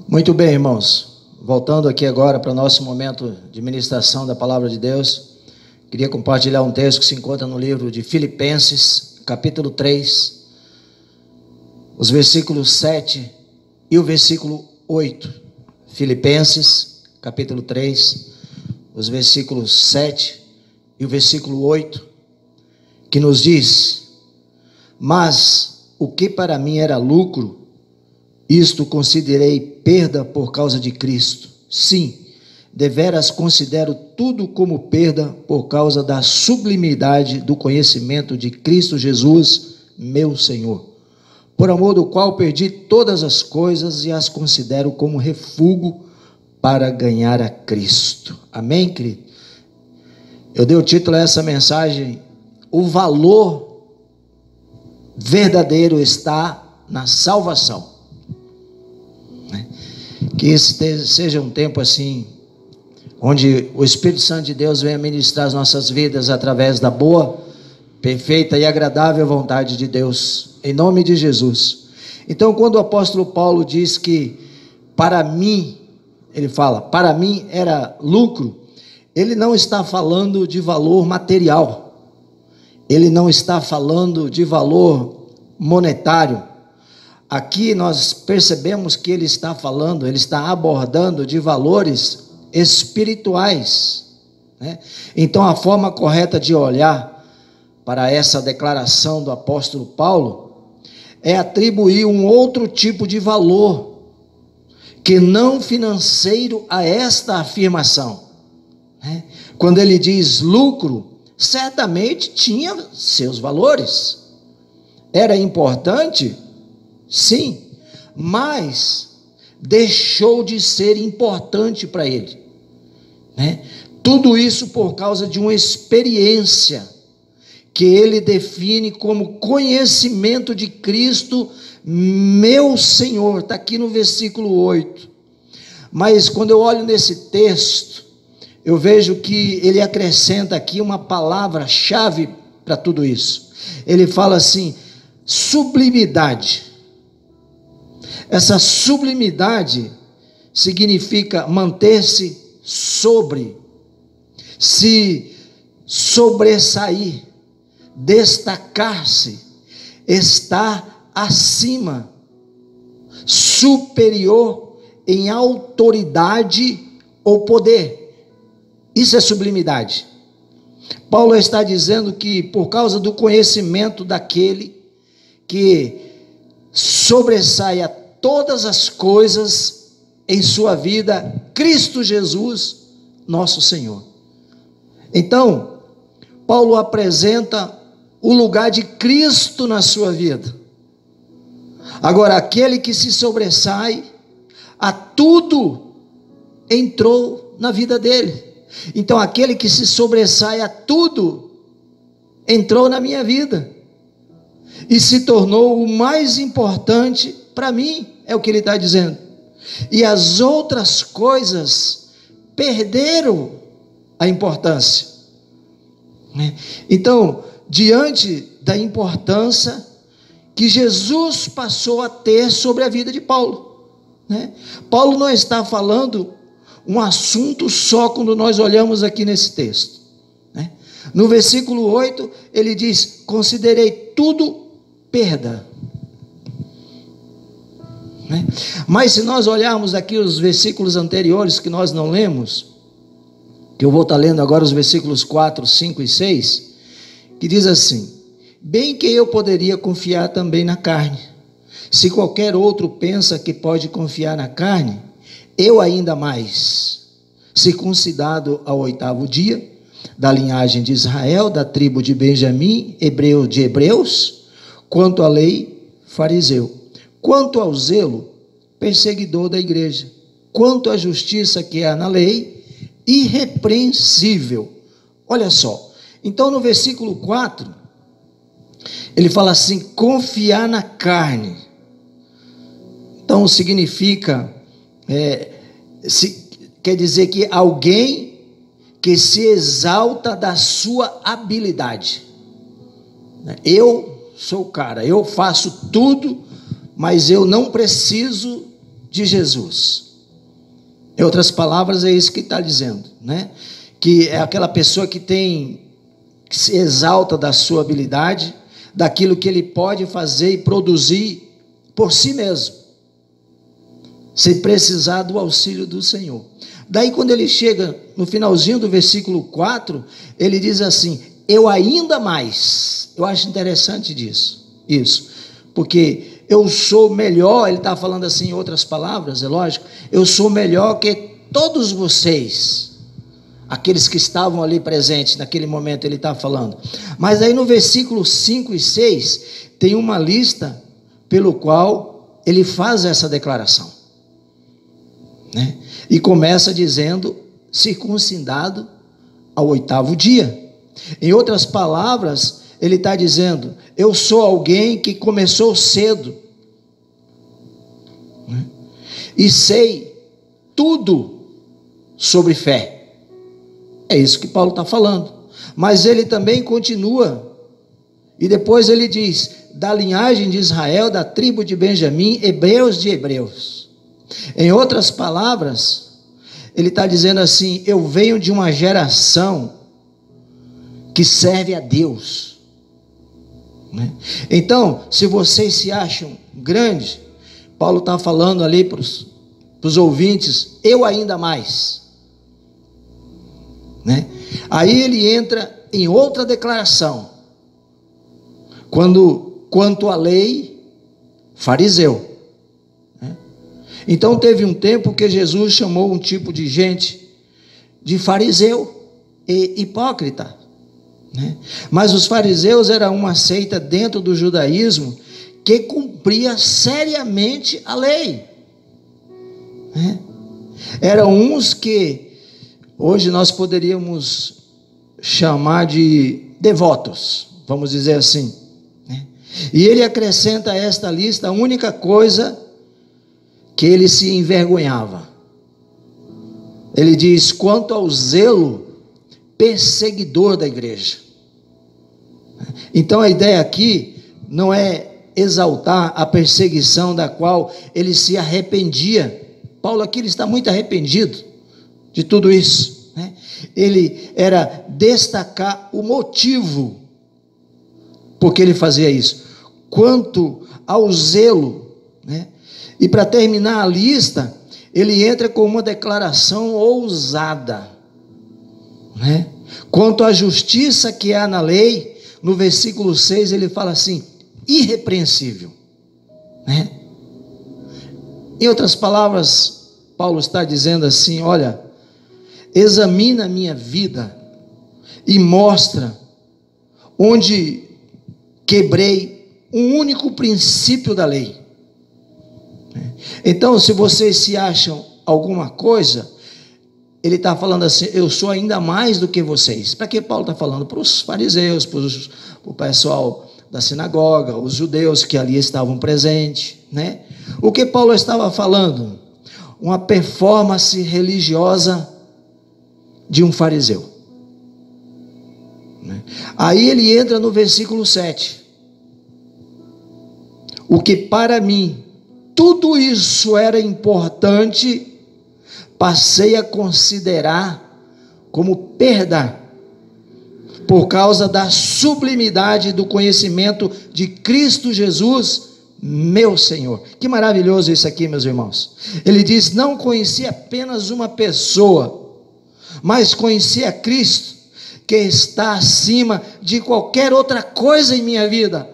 Muito bem, irmãos. Voltando aqui agora para o nosso momento de ministração da Palavra de Deus, queria compartilhar um texto que se encontra no livro de Filipenses, capítulo 3, os versículos 7 e o versículo 8. Filipenses, capítulo 3, os versículos 7 e o versículo 8, que nos diz: mas o que para mim era lucro, isto considerei perda por causa de Cristo. Sim, deveras considero tudo como perda por causa da sublimidade do conhecimento de Cristo Jesus, meu Senhor, por amor do qual perdi todas as coisas e as considero como refúgio para ganhar a Cristo. Amém, querido? Eu dei o título a essa mensagem: o valor verdadeiro está na salvação. Que esse seja um tempo assim, onde o Espírito Santo de Deus venha ministrar as nossas vidas através da boa, perfeita e agradável vontade de Deus, em nome de Jesus. Então, quando o apóstolo Paulo diz que para mim, ele fala, para mim era lucro, ele não está falando de valor material, ele não está falando de valor monetário. Aqui nós percebemos que ele está falando, ele está abordando de valores espirituais, né? Então a forma correta de olhar para essa declaração do apóstolo Paulo é atribuir um outro tipo de valor, que não financeiro, a esta afirmação, né? Quando ele diz lucro, certamente tinha seus valores, era importante, sim, mas deixou de ser importante para ele, né? Tudo isso por causa de uma experiência que ele define como conhecimento de Cristo, meu Senhor. Está aqui no versículo 8. Mas quando eu olho nesse texto, eu vejo que ele acrescenta aqui uma palavra-chave para tudo isso. Ele fala assim: sublimidade. Essa sublimidade significa manter-se sobre, se sobressair, destacar-se, estar acima, superior em autoridade ou poder. Isso é sublimidade. Paulo está dizendo que por causa do conhecimento daquele que sobressai a todas as coisas em sua vida, Cristo Jesus, nosso Senhor. Então, Paulo apresenta o lugar de Cristo na sua vida. Agora, aquele que se sobressai a tudo, entrou na vida dele. Então, aquele que se sobressai a tudo, entrou na minha vida e se tornou o mais importante para mim, é o que ele está dizendo. E as outras coisas perderam a importância. Então, diante da importância que Jesus passou a ter sobre a vida de Paulo, né? Paulo não está falando um assunto só quando nós olhamos aqui nesse texto, né? No versículo 8, ele diz: considerei tudo perda. Mas se nós olharmos aqui os versículos anteriores que nós não lemos, que eu vou estar lendo agora os versículos 4, 5 e 6, que diz assim: bem que eu poderia confiar também na carne. Se qualquer outro pensa que pode confiar na carne, eu ainda mais, circuncidado ao 8º dia, da linhagem de Israel, da tribo de Benjamim, hebreu de hebreus, quanto à lei, fariseu, quanto ao zelo, perseguidor da igreja, quanto à justiça que há na lei, irrepreensível. Olha só, então no versículo 4, ele fala assim: confiar na carne. Então significa, quer dizer que alguém que se exalta da sua habilidade. Eu sou o cara, eu faço tudo, mas eu não preciso de Jesus. Em outras palavras, é isso que está dizendo, né? Que é aquela pessoa que se exalta da sua habilidade, daquilo que ele pode fazer e produzir por si mesmo, sem precisar do auxílio do Senhor. Daí, quando ele chega no finalzinho do versículo 4, ele diz assim: eu ainda mais. Eu acho interessante isso, porque eu sou melhor, ele está falando assim em outras palavras, é lógico, eu sou melhor que todos vocês, aqueles que estavam ali presentes naquele momento, ele está falando. Mas aí no versículo 5 e 6, tem uma lista pelo qual ele faz essa declaração, né? E começa dizendo, circuncidado ao 8º dia. Em outras palavras, ele está dizendo, eu sou alguém que começou cedo, né? E sei tudo sobre fé. É isso que Paulo está falando. Mas ele também continua, e depois ele diz, da linhagem de Israel, da tribo de Benjamim, hebreus de hebreus. Em outras palavras, ele está dizendo assim, eu venho de uma geração que serve a Deus, né? Então, se vocês se acham grandes, Paulo está falando ali para os ouvintes, eu ainda mais, né? Aí ele entra em outra declaração, quanto à lei, fariseu, né? Então teve um tempo que Jesus chamou um tipo de gente de fariseu e hipócrita, né? Mas os fariseus eram uma seita dentro do judaísmo que cumpria seriamente a lei, né? Eram uns que hoje nós poderíamos chamar de devotos, vamos dizer assim, né? E ele acrescenta a esta lista a única coisa que ele se envergonhava. Ele diz, quanto ao zelo perseguidor da igreja. Então a ideia aqui não é exaltar a perseguição da qual ele se arrependia. Paulo aqui ele está muito arrependido de tudo isso, né? Ele era destacar o motivo porque ele fazia isso. Quanto ao zelo, né? E para terminar a lista, ele entra com uma declaração ousada, né? Quanto à justiça que há na lei, no versículo 6 ele fala assim, irrepreensível, né? Em outras palavras, Paulo está dizendo assim, olha, examina a minha vida e mostra onde quebrei um único princípio da lei. Então, se vocês se acham alguma coisa, ele está falando assim, eu sou ainda mais do que vocês. Para que Paulo está falando? Para os fariseus, para o pessoal da sinagoga, os judeus que ali estavam presentes, né? O que Paulo estava falando? Uma performance religiosa de um fariseu, né? Aí ele entra no versículo 7. O que para mim tudo isso era importante, passei a considerar como perda, por causa da sublimidade do conhecimento de Cristo Jesus, meu Senhor. Que maravilhoso isso aqui, meus irmãos. Ele diz, não conheci apenas uma pessoa, mas conheci a Cristo, que está acima de qualquer outra coisa em minha vida.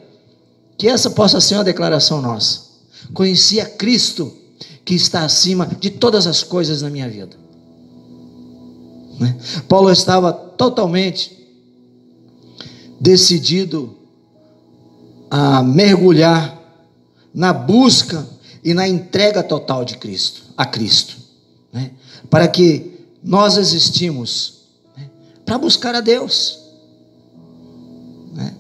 Que essa possa ser uma declaração nossa. Conheci a Cristo, que está acima de todas as coisas na minha vida, né? Paulo estava totalmente decidido a mergulhar na busca e na entrega total de Cristo, a Cristo, né? Para que nós existimos, né? Para buscar a Deus, né?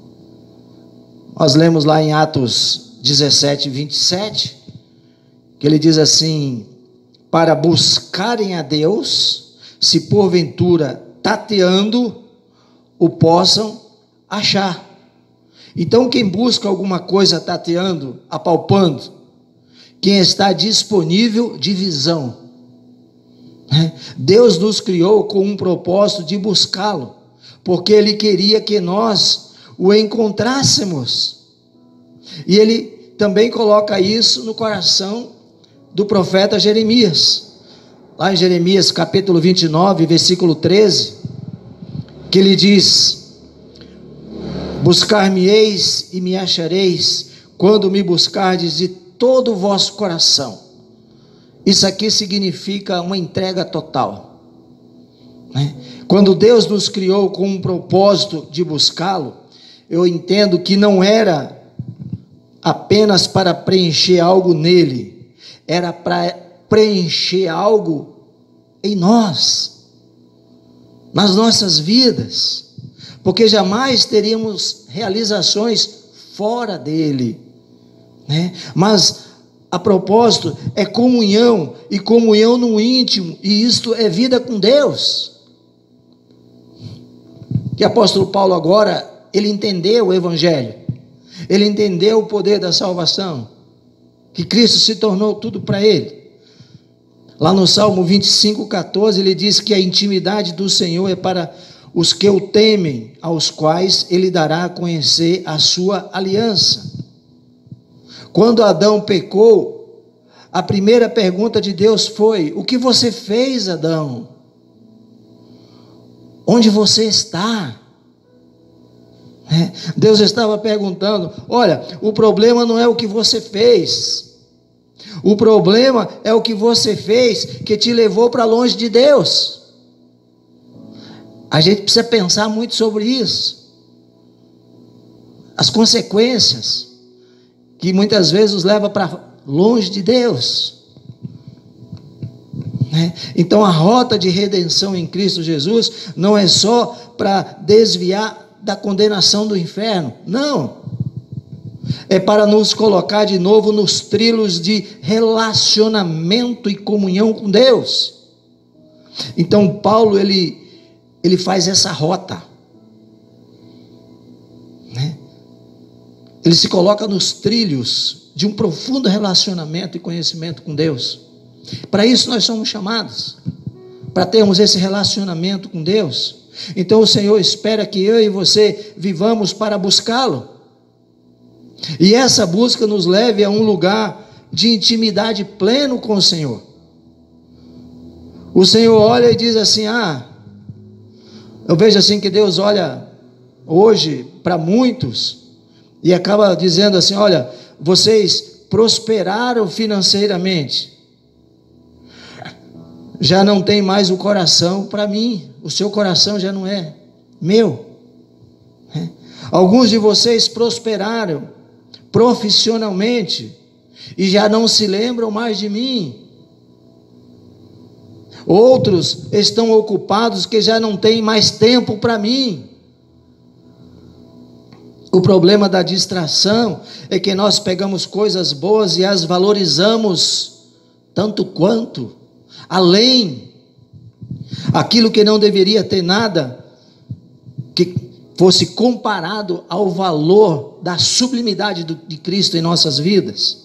Nós lemos lá em Atos 17, 27, que ele diz assim, para buscarem a Deus, se porventura tateando, o possam achar. Então quem busca alguma coisa tateando, apalpando, quem está disponível de visão. Deus nos criou com um propósito de buscá-lo, porque Ele queria que nós o encontrássemos. E Ele também coloca isso no coração do profeta Jeremias, lá em Jeremias capítulo 29, versículo 13, que ele diz: buscar-me-eis e me achareis, quando me buscardes de todo o vosso coração. Isso aqui significa uma entrega total, né? Quando Deus nos criou com um propósito de buscá-lo, eu entendo que não era apenas para preencher algo nele, era para preencher algo em nós, nas nossas vidas, porque jamais teríamos realizações fora dele, né? Mas a propósito é comunhão, e comunhão no íntimo, e isto é vida com Deus. Que o apóstolo Paulo agora, ele entendeu o evangelho, ele entendeu o poder da salvação, que Cristo se tornou tudo para ele. Lá no Salmo 25:14, ele diz que a intimidade do Senhor é para os que o temem, aos quais ele dará a conhecer a sua aliança. Quando Adão pecou, a primeira pergunta de Deus foi: o que você fez, Adão? Onde você está? Deus estava perguntando: olha, o problema não é o que você fez, o problema é o que você fez que te levou para longe de Deus. A gente precisa pensar muito sobre isso, as consequências que muitas vezes nos leva para longe de Deus, né? Então a rota de redenção em Cristo Jesus não é só para desviar da condenação do inferno, não, é para nos colocar de novo nos trilhos de relacionamento e comunhão com Deus. Então Paulo ele faz essa rota, né? Ele se coloca nos trilhos de um profundo relacionamento e conhecimento com Deus. Para isso nós somos chamados, para termos esse relacionamento com Deus. Então o Senhor espera que eu e você vivamos para buscá-lo, e essa busca nos leve a um lugar de intimidade pleno com o Senhor. O Senhor olha e diz assim: eu vejo assim que Deus olha hoje para muitos e acaba dizendo assim: olha, vocês prosperaram financeiramente, já não tem mais o coração para mim, o seu coração já não é meu. Alguns de vocês prosperaram profissionalmente e já não se lembram mais de mim. Outros estão ocupados que já não têm mais tempo para mim. O problema da distração é que nós pegamos coisas boas e as valorizamos tanto quanto, além, aquilo que não deveria ter nada que fosse comparado ao valor da sublimidade de Cristo em nossas vidas.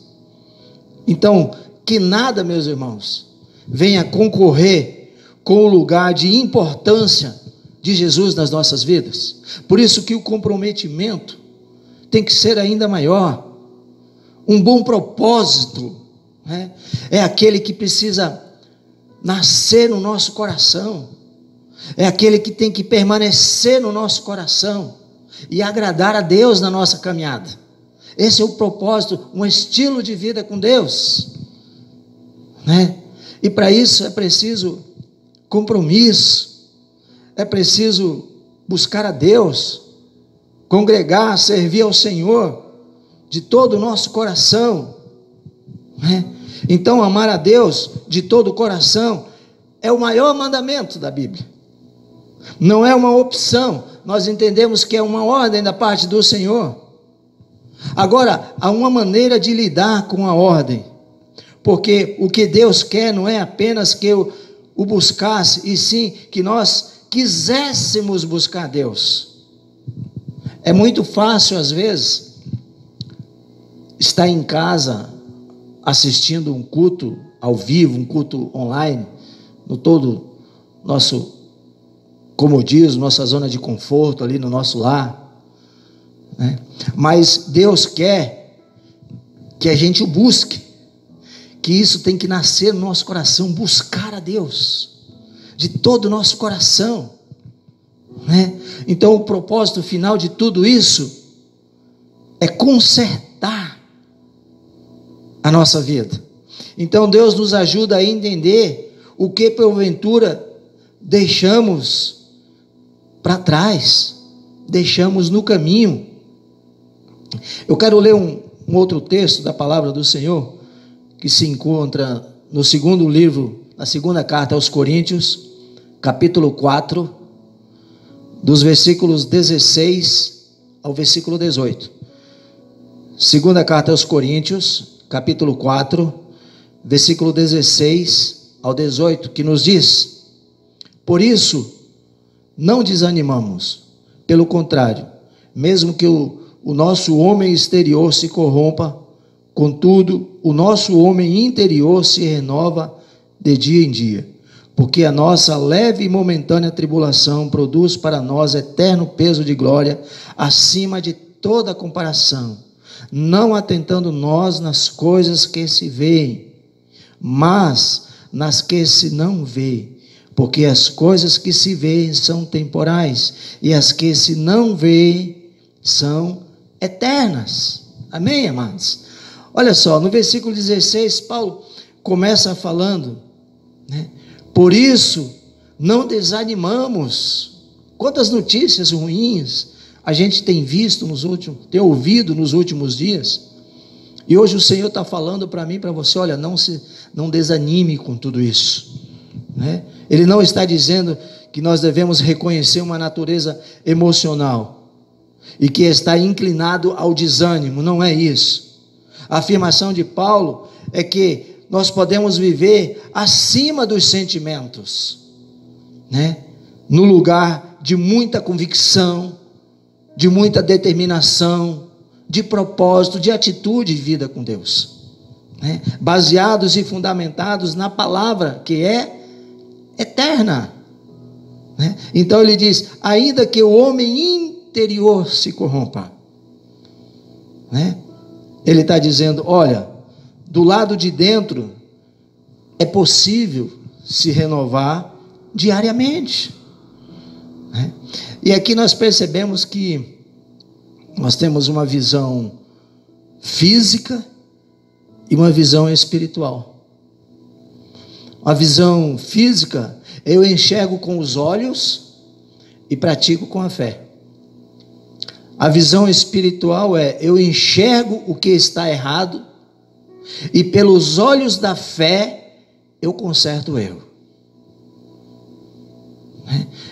Então, que nada, meus irmãos, venha concorrer com o lugar de importância de Jesus nas nossas vidas. Por isso que o comprometimento tem que ser ainda maior. Um bom propósito, né, é aquele que precisa nascer no nosso coração, é aquele que tem que permanecer no nosso coração e agradar a Deus na nossa caminhada. Esse é o propósito, um estilo de vida com Deus, né? E para isso é preciso compromisso, é preciso buscar a Deus, congregar, servir ao Senhor de todo o nosso coração, né? Então amar a Deus de todo o coração é o maior mandamento da Bíblia, não é uma opção, nós entendemos que é uma ordem da parte do Senhor. Agora, há uma maneira de lidar com a ordem, porque o que Deus quer não é apenas que eu o buscasse, e sim que nós quiséssemos buscar Deus. É muito fácil às vezes estar em casa assistindo um culto ao vivo, um culto online, no todo nosso comodismo, nossa zona de conforto ali no nosso lar, né? Mas Deus quer que a gente o busque, que isso tem que nascer no nosso coração, buscar a Deus de todo o nosso coração, né? Então o propósito final de tudo isso é consertar a nossa vida. Então Deus nos ajuda a entender o que porventura deixamos para trás, deixamos no caminho. Eu quero ler um outro texto da palavra do Senhor, que se encontra no segundo livro, na segunda carta aos Coríntios, capítulo 4, dos versículos 16 ao versículo 18. Segunda carta aos Coríntios, capítulo 4, versículo 16 ao 18, que nos diz: por isso, não desanimamos, pelo contrário, mesmo que o nosso homem exterior se corrompa, contudo, o nosso homem interior se renova de dia em dia, porque a nossa leve e momentânea tribulação produz para nós eterno peso de glória, acima de toda comparação, não atentando nós nas coisas que se veem, mas nas que se não vê, porque as coisas que se veem são temporais, e as que se não vê são eternas. Amém, amados? Olha só, no versículo 16, Paulo começa falando, né? Por isso, não desanimamos. Quantas notícias ruins a gente tem visto tem ouvido nos últimos dias, e hoje o Senhor está falando para mim e para você: olha, não desanime com tudo isso, né? Ele não está dizendo que nós devemos reconhecer uma natureza emocional e que está inclinado ao desânimo, não é isso. A afirmação de Paulo é que nós podemos viver acima dos sentimentos, né? No lugar de muita convicção, de muita determinação, de propósito, de atitude de vida com Deus, né? Baseados e fundamentados na palavra que é eterna, né? Então ele diz: ainda que o homem interior se corrompa, né? Ele está dizendo: olha, do lado de dentro é possível se renovar diariamente, né? E aqui nós percebemos que nós temos uma visão física e uma visão espiritual. A visão física, eu enxergo com os olhos e pratico com a fé. A visão espiritual é: eu enxergo o que está errado e pelos olhos da fé eu conserto o erro.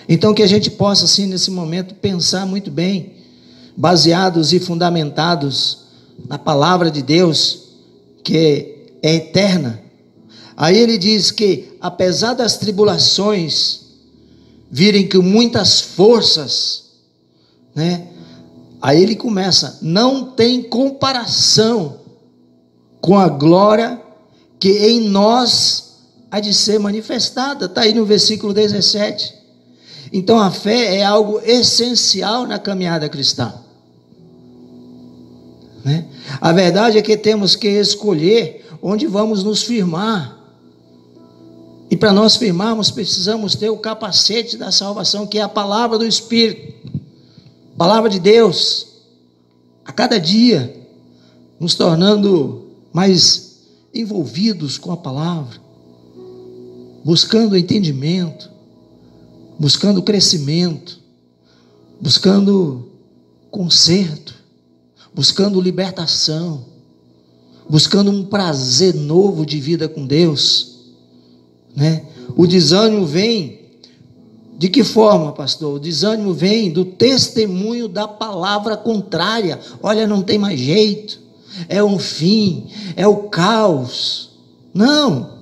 Então que a gente possa, assim, nesse momento, pensar muito bem, baseados e fundamentados na palavra de Deus, que é eterna. Aí ele diz que, apesar das tribulações virem com muitas forças, né? Aí ele começa: não tem comparação com a glória que em nós há de ser manifestada. Está aí no versículo 17. Então a fé é algo essencial na caminhada cristã, né? A verdade é que temos que escolher onde vamos nos firmar. E para nós firmarmos, precisamos ter o capacete da salvação, que é a palavra do Espírito, palavra de Deus, a cada dia nos tornando mais envolvidos com a palavra, buscando entendimento, buscando crescimento, buscando conserto, buscando libertação, buscando um prazer novo de vida com Deus, né? O desânimo vem de que forma, pastor? O desânimo vem do testemunho da palavra contrária. Olha, não tem mais jeito, é um fim, é o caos. Não,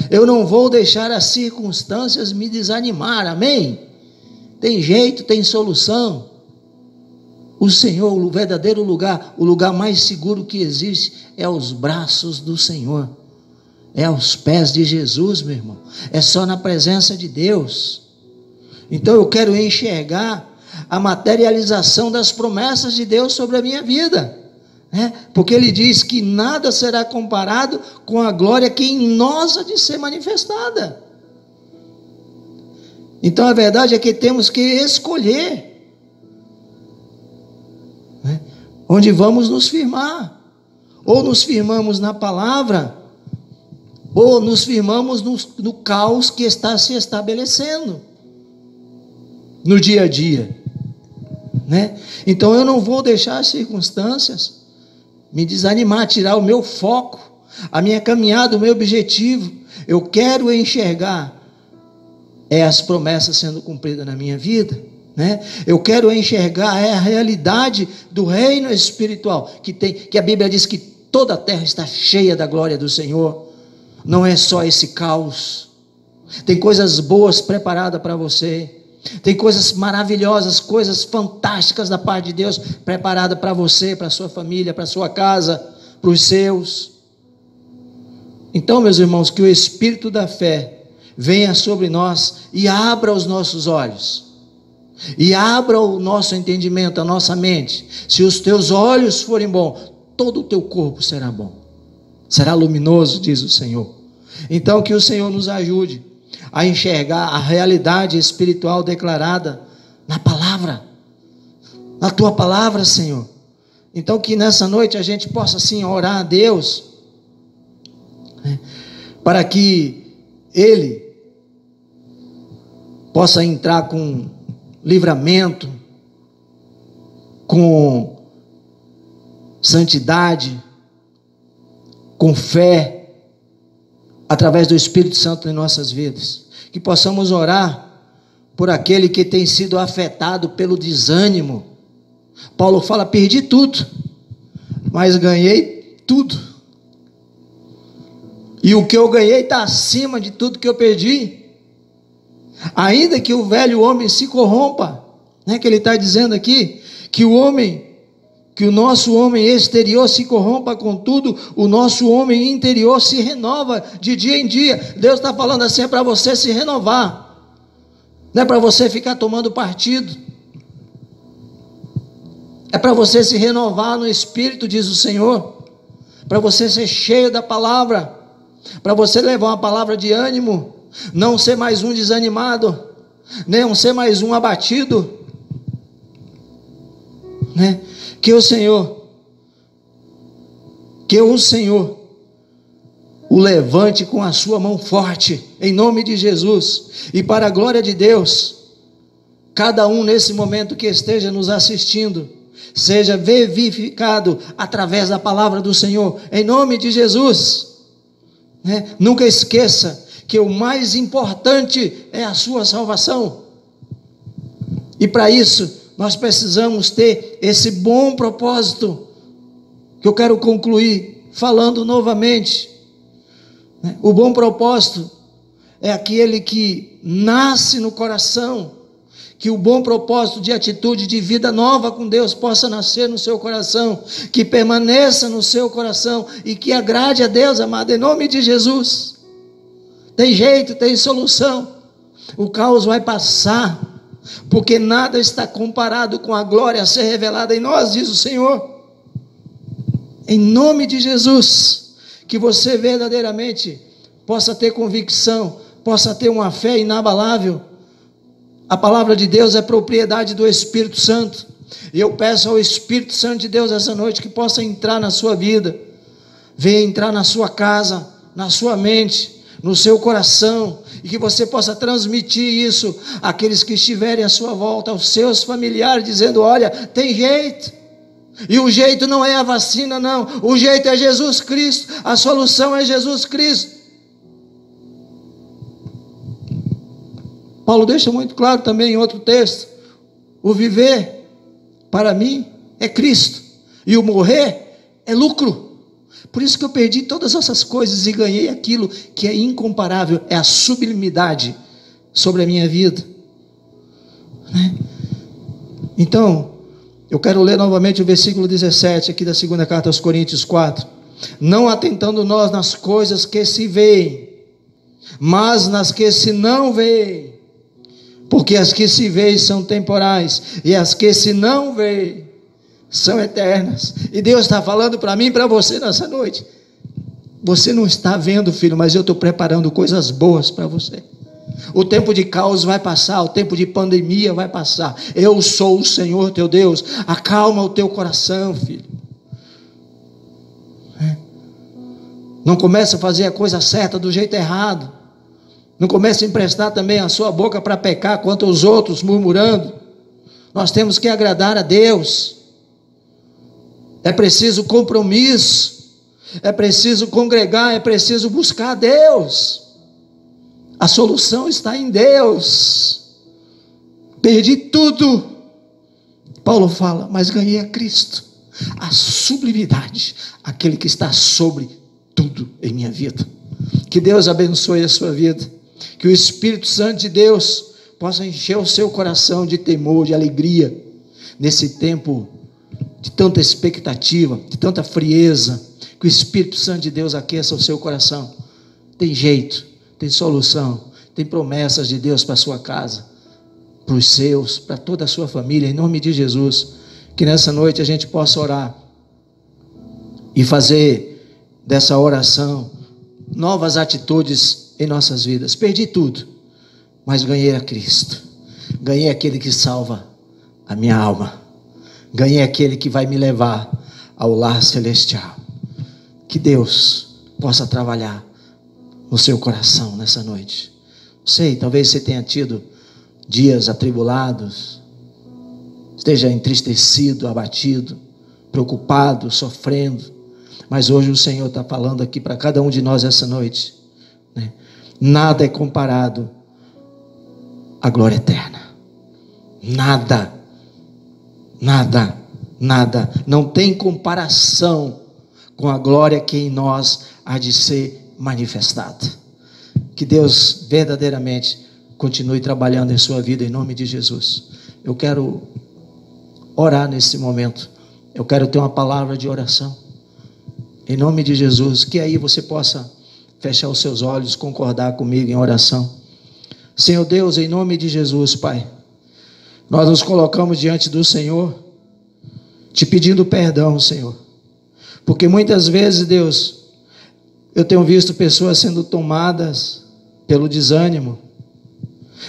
eu não vou deixar as circunstâncias me desanimar, amém? Tem jeito, tem solução. O Senhor, o verdadeiro lugar, o lugar mais seguro que existe, é aos braços do Senhor. É aos pés de Jesus, meu irmão. É só na presença de Deus. Então eu quero enxergar a materialização das promessas de Deus sobre a minha vida. Porque Ele diz que nada será comparado com a glória que em nós há de ser manifestada. Então a verdade é que temos que escolher onde vamos nos firmar. Ou nos firmamos na palavra, ou nos firmamos no caos que está se estabelecendo no dia a dia, Então eu não vou deixar as circunstâncias me desanimar, tirar o meu foco, a minha caminhada, o meu objetivo. Eu quero enxergar as promessas sendo cumpridas na minha vida, Eu quero enxergar a realidade do reino espiritual, que a Bíblia diz que toda a terra está cheia da glória do Senhor. Não é só esse caos, tem coisas boas preparadas para você, tem coisas maravilhosas, coisas fantásticas da parte de Deus preparada para você, para a sua família, para a sua casa, para os seus. Então, meus irmãos, que o Espírito da fé venha sobre nós e abra os nossos olhos, e abra o nosso entendimento, a nossa mente. Se os teus olhos forem bons, todo o teu corpo será bom, será luminoso, diz o Senhor. Então que o Senhor nos ajude a enxergar a realidade espiritual declarada na palavra, na tua palavra, Senhor. Então que nessa noite a gente possa assim orar a Deus, para que Ele possa entrar com livramento, com santidade, com fé, através do Espírito Santo em nossas vidas. Que possamos orar por aquele que tem sido afetado pelo desânimo. Paulo fala: perdi tudo, mas ganhei tudo. E o que eu ganhei está acima de tudo que eu perdi. Ainda que o velho homem se corrompa, que ele está dizendo aqui, que o nosso homem exterior se corrompa, contudo, o nosso homem interior se renova de dia em dia. Deus está falando assim, é para você se renovar, não é para você ficar tomando partido, é para você se renovar no Espírito, diz o Senhor, para você ser cheio da palavra, para você levar uma palavra de ânimo, não ser mais um desanimado, não ser mais um abatido, que o Senhor o levante com a sua mão forte, em nome de Jesus, e para a glória de Deus, cada um nesse momento que esteja nos assistindo, seja vivificado através da palavra do Senhor, em nome de Jesus. Nunca esqueça que o mais importante é a sua salvação, e para isso nós precisamos ter esse bom propósito, que eu quero concluir falando novamente. O bom propósito é aquele que nasce no coração, que o bom propósito de atitude de vida nova com Deus possa nascer no seu coração, que permaneça no seu coração e que agrade a Deus, amado, em nome de Jesus. Tem jeito, tem solução, o caos vai passar, porque nada está comparado com a glória a ser revelada em nós, diz o Senhor. Em nome de Jesus, que você verdadeiramente possa ter convicção, possa ter uma fé inabalável. A palavra de Deus é propriedade do Espírito Santo, e eu peço ao Espírito Santo de Deus essa noite que possa entrar na sua vida, venha entrar na sua casa, na sua mente, no seu coração, e que você possa transmitir isso àqueles que estiverem à sua volta, aos seus familiares, dizendo: olha, tem jeito, e o jeito não é a vacina, não, o jeito é Jesus Cristo, a solução é Jesus Cristo. Paulo deixa muito claro também em outro texto: o viver para mim é Cristo, e o morrer é lucro. Por isso que eu perdi todas essas coisas e ganhei aquilo que é incomparável, é a sublimidade sobre a minha vida. Então, Eu quero ler novamente o versículo 17 aqui da segunda carta aos Coríntios 4. Não atentando nós nas coisas que se veem, mas nas que se não veem, porque as que se veem são temporais, e as que se não veem são eternas. E Deus está falando para mim e para você nessa noite: você não está vendo, filho, mas eu estou preparando coisas boas para você. O tempo de caos vai passar, o tempo de pandemia vai passar. Eu sou o Senhor teu Deus. Acalma o teu coração, filho. Não comece a fazer a coisa certa do jeito errado. Não comece a emprestar também a sua boca para pecar quanto aos outros, murmurando. Nós temos que agradar a Deus. É preciso compromisso. É preciso congregar, é preciso buscar a Deus. A solução está em Deus. Perdi tudo. Paulo fala, mas ganhei a Cristo, a sublimidade, aquele que está sobre tudo em minha vida. Que Deus abençoe a sua vida. Que o Espírito Santo de Deus possa encher o seu coração de temor, de alegria, nesse tempo de tanta expectativa, de tanta frieza. Que o Espírito Santo de Deus aqueça o seu coração. Tem jeito, tem solução, tem promessas de Deus para a sua casa, para os seus, para toda a sua família, em nome de Jesus. Que nessa noite a gente possa orar e fazer dessa oração novas atitudes em nossas vidas. Perdi tudo, mas ganhei a Cristo. Ganhei aquele que salva a minha alma. Ganhei aquele que vai me levar ao lar celestial. Que Deus possa trabalhar no seu coração nessa noite. Sei, talvez você tenha tido dias atribulados, esteja entristecido, abatido, preocupado, sofrendo, mas hoje o Senhor está falando aqui para cada um de nós essa noite, né? Nada é comparado à glória eterna. Nada, nada, nada, não tem comparação com a glória que em nós há de ser manifestada. Que Deus verdadeiramente continue trabalhando em sua vida em nome de Jesus. Eu quero orar nesse momento. Eu quero ter uma palavra de oração em nome de Jesus. Que aí você possa fechar os seus olhos, concordar comigo em oração. Senhor Deus, em nome de Jesus, Pai, nós nos colocamos diante do Senhor, te pedindo perdão, Senhor, porque muitas vezes, Deus, eu tenho visto pessoas sendo tomadas pelo desânimo,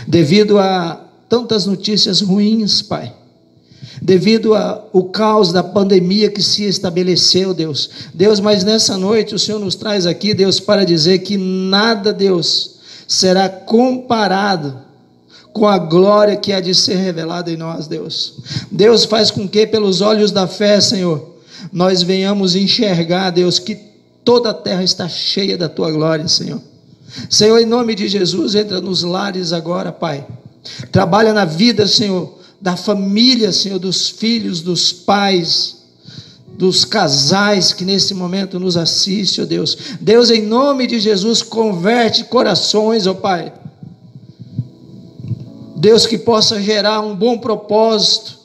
devido a tantas notícias ruins, Pai, devido ao caos da pandemia que se estabeleceu, Deus. Deus, mas nessa noite o Senhor nos traz aqui, Deus, para dizer que nada, Deus, será comparado com a glória que há de ser revelada em nós, Deus. Deus, faz com que pelos olhos da fé, Senhor, nós venhamos enxergar, Deus, que toda a terra está cheia da Tua glória, Senhor. Senhor, em nome de Jesus, entra nos lares agora, Pai. Trabalha na vida, Senhor, da família, Senhor, dos filhos, dos pais, dos casais que nesse momento nos assistem, ó Deus. Deus, em nome de Jesus, converte corações, ó Pai. Deus, que possa gerar um bom propósito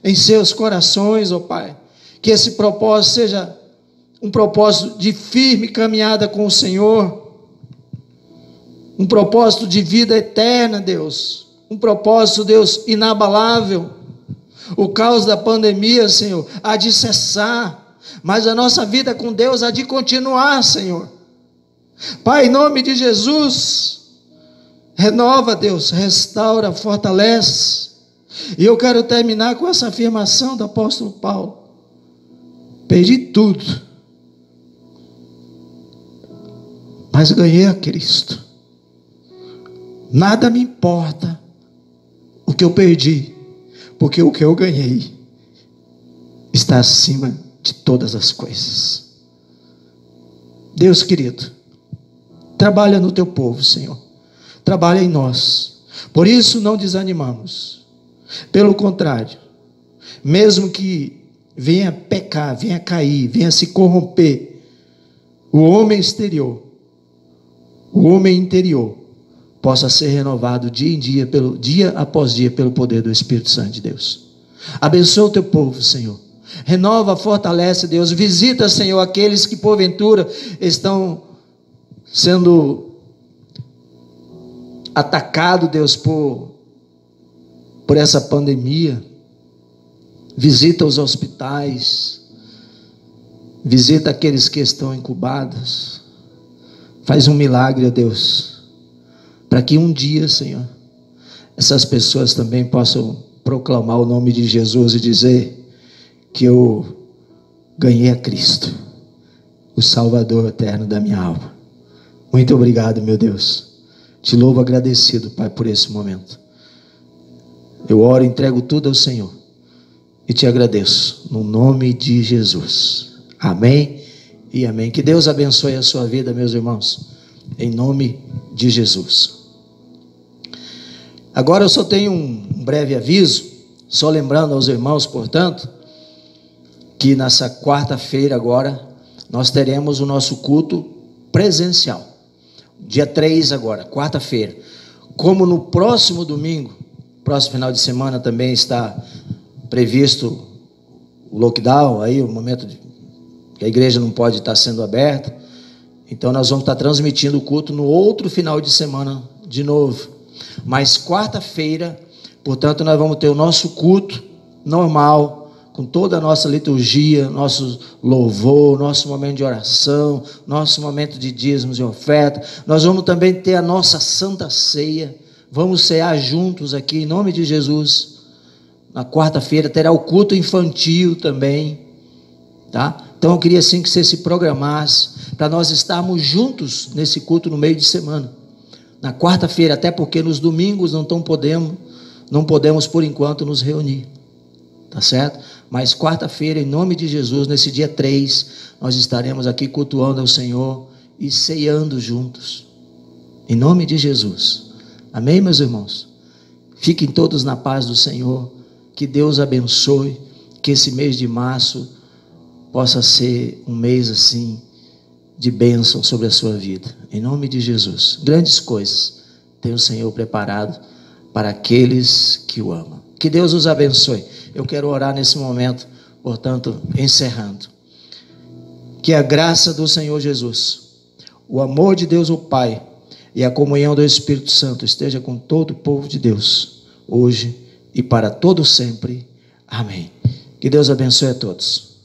em seus corações, ó Pai. Que esse propósito seja um propósito de firme caminhada com o Senhor, um propósito de vida eterna, Deus, um propósito, Deus, inabalável. O caos da pandemia, Senhor, há de cessar, mas a nossa vida com Deus há de continuar, Senhor. Pai, em nome de Jesus, renova, Deus, restaura, fortalece. E eu quero terminar com essa afirmação do apóstolo Paulo: perdi tudo, mas ganhei a Cristo. Nada me importa o que eu perdi, porque o que eu ganhei está acima de todas as coisas. Deus querido, trabalha no teu povo, Senhor, trabalha em nós. Por isso não desanimamos, pelo contrário, mesmo que venha pecar, venha cair, venha se corromper o homem exterior, o homem interior possa ser renovado dia em dia, dia após dia, pelo poder do Espírito Santo de Deus. Abençoa o teu povo, Senhor. Renova, fortalece, Deus. Visita, Senhor, aqueles que porventura estão sendo atacados, Deus, por essa pandemia. Visita os hospitais. Visita aqueles que estão incubados. Faz um milagre, ó Deus, para que um dia, Senhor, essas pessoas também possam proclamar o nome de Jesus e dizer que eu ganhei a Cristo, o Salvador eterno da minha alma. Muito obrigado, meu Deus. Te louvo agradecido, Pai, por esse momento. Eu oro, entrego tudo ao Senhor e te agradeço, no nome de Jesus. Amém e amém. Que Deus abençoe a sua vida, meus irmãos, em nome de Jesus. Agora eu só tenho um breve aviso, só lembrando aos irmãos, portanto, que nessa quarta-feira agora, nós teremos o nosso culto presencial, dia 3 agora, quarta-feira. Como no próximo domingo, próximo final de semana também está previsto o lockdown, aí o momento que a igreja não pode estar sendo aberta, então nós vamos estar transmitindo o culto no outro final de semana de novo. Mas quarta-feira, portanto, nós vamos ter o nosso culto normal, com toda a nossa liturgia, nosso louvor, nosso momento de oração, nosso momento de dízimos e oferta. Nós vamos também ter a nossa santa ceia, vamos cear juntos aqui, em nome de Jesus. Na quarta-feira terá o culto infantil também, tá? Então eu queria assim que você se programasse, para nós estarmos juntos nesse culto no meio de semana. Na quarta-feira, até porque nos domingos não podemos por enquanto nos reunir, tá certo? Mas quarta-feira, em nome de Jesus, nesse dia 3, nós estaremos aqui cultuando ao Senhor e ceando juntos, em nome de Jesus. Amém, meus irmãos? Fiquem todos na paz do Senhor, que Deus abençoe, que esse mês de março possa ser um mês assim de bênção sobre a sua vida, em nome de Jesus. Grandes coisas tem o Senhor preparado para aqueles que o amam. Que Deus os abençoe. Eu quero orar nesse momento, portanto, encerrando. Que a graça do Senhor Jesus, o amor de Deus o Pai e a comunhão do Espírito Santo esteja com todo o povo de Deus, hoje e para todo sempre. Amém. Que Deus abençoe a todos.